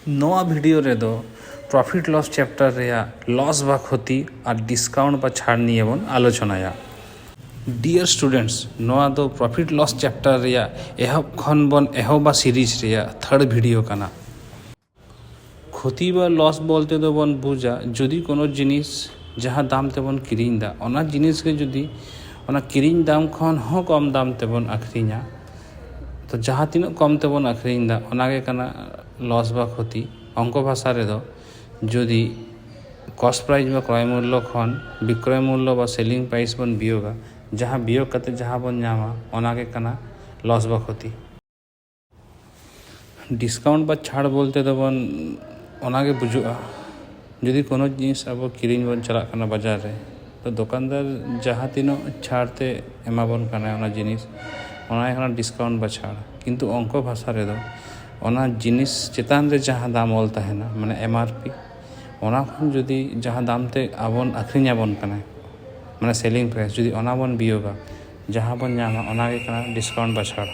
नोआ वीडियो रे दो प्रॉफिट लॉस चैप्टर रे लॉस बा क्षति और डिस्काउंट बा छाड़ निये बन आलोचनाया। डियर स्टूडेंट्स, नोआ दो प्रॉफिट लॉस चैप्टर रे एहब खन बन एहबा सीरीज रे थर्ड वीडियो काना। क्षति बा लॉस बोलते दो बन बुझा जुदी कोनो जिनिस जहाँ दाम तेबन किरिंग दा ओना जिनिस के जुदी ओना किरिंग दाम खन हो कम दाम तेबन आखरिंगा तो जहाँ तीन कम तेबन आखरिंग दा ओनागे काना लॉस बा क्षति। अंक भाषा रे दो जुदी कस्ट प्राइस बा क्रय मूल्य खन विक्रय मूल्य बा सेलिंग प्राइस बन बियोगा जहाँ बियोग कते जहाँ बन नामा ओनागे काना लॉस बा क्षति। डिस्काउंट बा छाड़ बोलते दो बन ओनागे बुझुआ जुदी कोनो जिनिस अब किरिंग बन चला काना बाजार रे तो दुकानदार जहाँ तीनो छाड़ते एमा बन काना ओना जिनिस ओना काना डिस्काउंट बा छाड़। किंतु अंक भाषा रे दो ओना जिनिस चेतान रे जहाँ दाम ऑल तहना माने एमआरपी ओना खन जुदी जहाँ दाम ते आबन आखरिंगा बन काना माने सेलिंग प्राइस जुदी ओना बन बियोगा जहाँ बन नामा ओनागे काना डिस्काउंट बा छाड़।